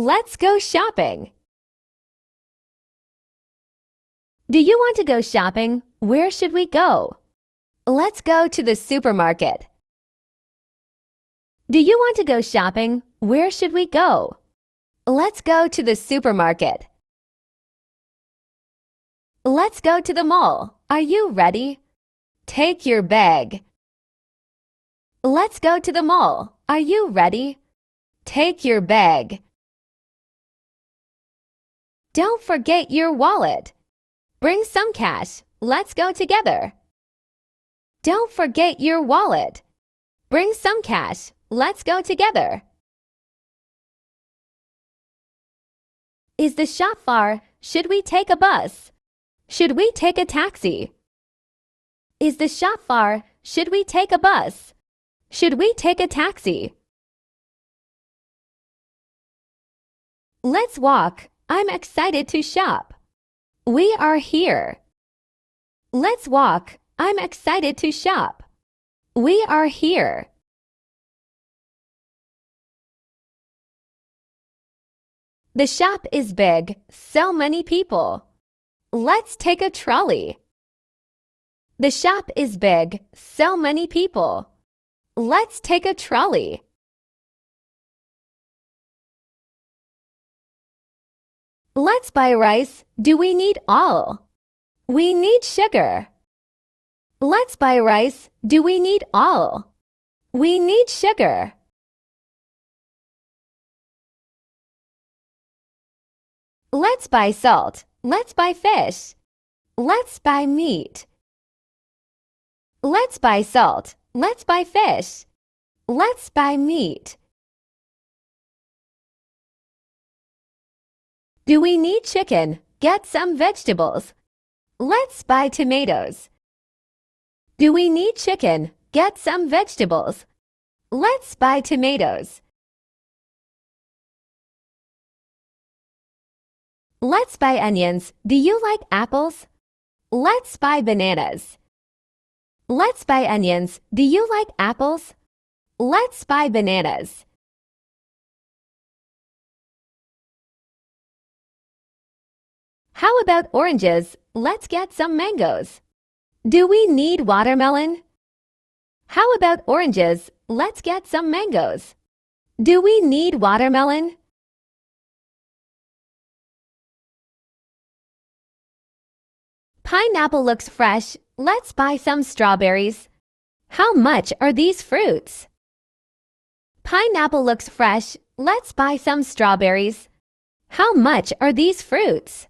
Let's go shopping. Do you want to go shopping? Where should we go? Let's go to the supermarket. Do you want to go shopping? Where should we go? Let's go to the supermarket. Let's go to the mall. Are you ready? Take your bag. Let's go to the mall. Are you ready? Take your bag. Don't forget your wallet. Bring some cash. Let's go together. Don't forget your wallet. Bring some cash. Let's go together. Is the shop far? Should we take a bus? Should we take a taxi? Is the shop far? Should we take a bus? Should we take a taxi? Let's walk. I'm excited to shop. We are here. Let's walk. I'm excited to shop. We are here. The shop is big, so many people. Let's take a trolley. The shop is big, so many people. Let's take a trolley. Let's buy rice. Do we need all? We need sugar. Let's buy rice. Do we need all? We need sugar. Let's buy salt. Let's buy fish. Let's buy meat. Let's buy salt. Let's buy fish. Let's buy meat. Do we need chicken? Get some vegetables. Let's buy tomatoes. Do we need chicken? Get some vegetables. Let's buy tomatoes. Let's buy onions. Do you like apples? Let's buy bananas. Let's buy onions. Do you like apples? Let's buy bananas. How about oranges? Let's get some mangoes. Do we need watermelon? How about oranges? Let's get some mangoes. Do we need watermelon? Pineapple looks fresh. Let's buy some strawberries. How much are these fruits? Pineapple looks fresh. Let's buy some strawberries. How much are these fruits?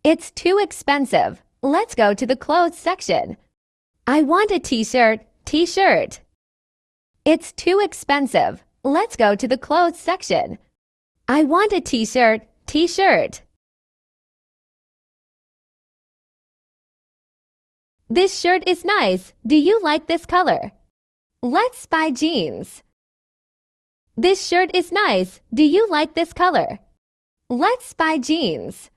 It's too expensive. Let's go to the clothes section. I want a t-shirt. T-shirt. It's too expensive. Let's go to the clothes section. I want a t-shirt. T-shirt. This shirt is nice. Do you like this color? Let's buy jeans. This shirt is nice. Do you like this color? Let's buy jeans.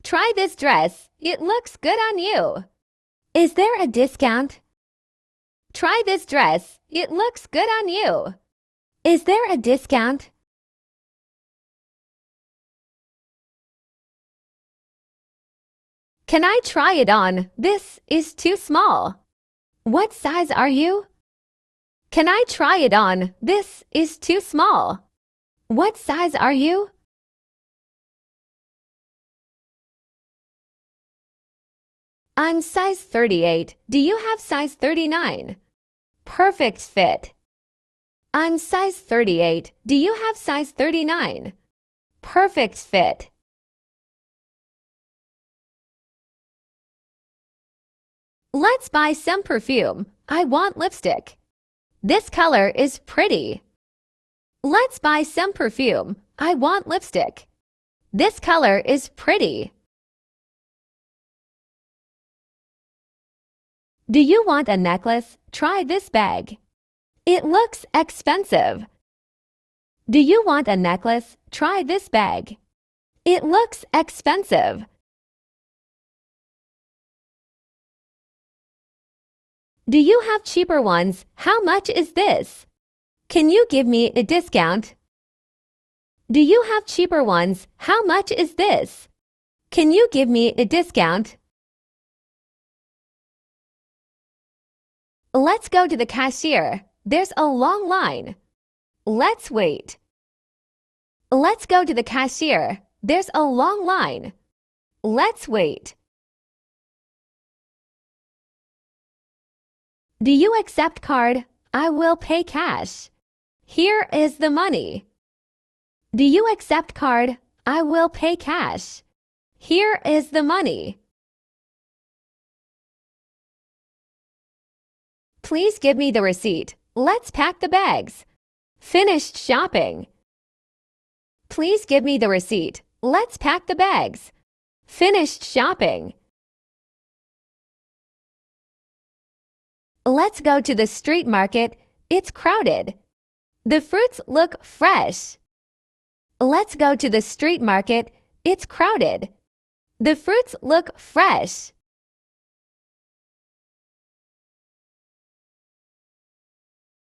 Try this dress. It looks good on you. Is there a discount? Try this dress. It looks good on you. Is there a discount? Can I try it on? This is too small. What size are you? Can I try it on? This is too small. What size are you? I'm size 38. Do you have size 39? Perfect fit. I'm size 38. Do you have size 39? Perfect fit. Let's buy some perfume. I want lipstick. This color is pretty. Let's buy some perfume. I want lipstick. This color is pretty. Do you want a necklace? Try this bag. It looks expensive. Do you want a necklace? Try this bag. It looks expensive. Do you have cheaper ones? How much is this? Can you give me a discount? Do you have cheaper ones? How much is this? Can you give me a discount? Let's go to the cashier. There's a long line. Let's wait. Let's go to the cashier. There's a long line. Let's wait. Do you accept card? I will pay cash. Here is the money. Do you accept card? I will pay cash. Here is the money. Please give me the receipt. Let's pack the bags. Finished shopping. Please give me the receipt. Let's pack the bags. Finished shopping. Let's go to the street market. It's crowded. The fruits look fresh. Let's go to the street market. It's crowded. The fruits look fresh.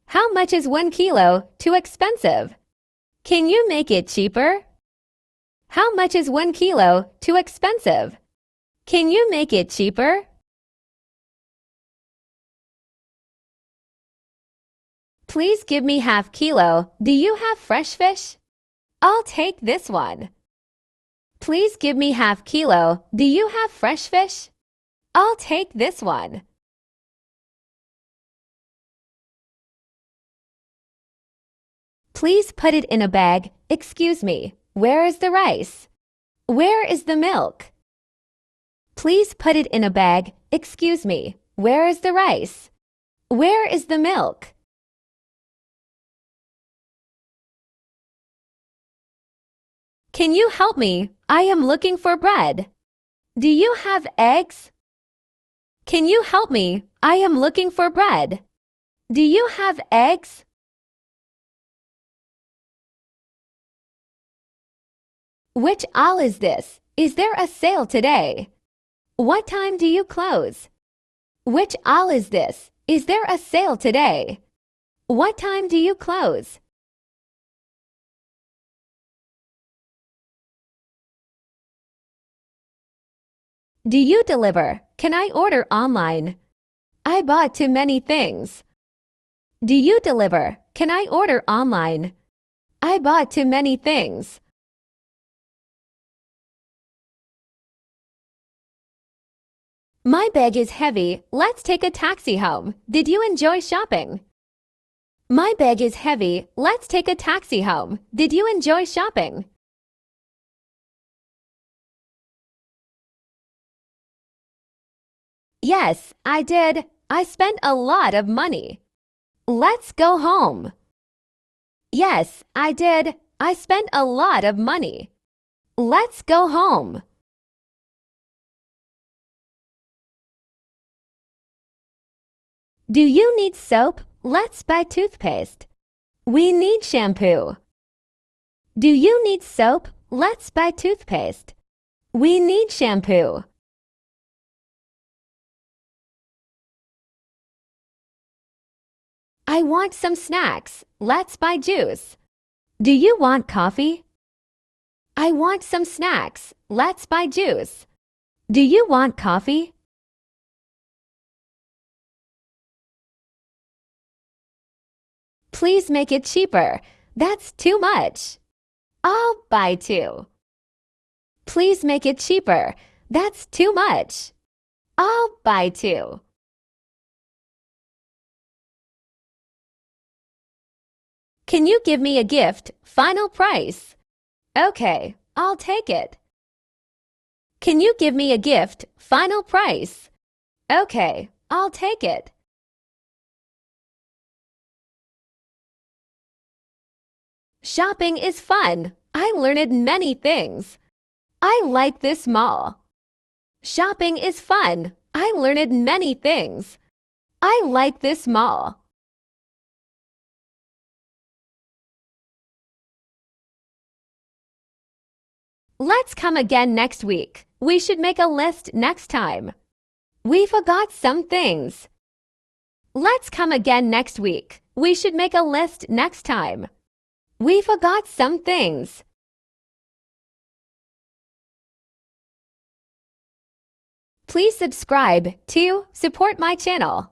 How much is 1 kilo? Too expensive. Can you make it cheaper? How much is 1 kilo? Too expensive. Can you make it cheaper? Please give me half kilo. Do you have fresh fish? I'll take this one. Please give me half kilo. Do you have fresh fish? I'll take this one. Please put it in a bag. Excuse me. Where is the rice? Where is the milk? Please put it in a bag. Excuse me. Where is the rice? Where is the milk? Can you help me? I am looking for bread. Do you have eggs? Can you help me? I am looking for bread. Do you have eggs? Which aisle is this? Is there a sale today? What time do you close? Which aisle is this? Is there a sale today? What time do you close? Do you deliver? Can I order online? I bought too many things. Do you deliver? Can I order online? I bought too many things. My bag is heavy. Let's take a taxi home. Did you enjoy shopping? My bag is heavy. Let's take a taxi home. Did you enjoy shopping? Yes, I did. I spent a lot of money. Let's go home. Yes, I did. I spent a lot of money. Let's go home. Do you need soap? Let's buy toothpaste. We need shampoo. Do you need soap? Let's buy toothpaste. We need shampoo. I want some snacks. Let's buy juice. Do you want coffee? I want some snacks. Let's buy juice. Do you want coffee? Please make it cheaper. That's too much. I'll buy two. Please make it cheaper. That's too much. I'll buy two. Can you give me a gift? Final price. Okay, I'll take it. Can you give me a gift? Final price. Okay, I'll take it. Shopping is fun. I learned many things. I like this mall. Shopping is fun. I learned many things. I like this mall. Let's come again next week. We should make a list next time. We forgot some things. Let's come again next week. We should make a list next time. We forgot some things. Please subscribe to support my channel.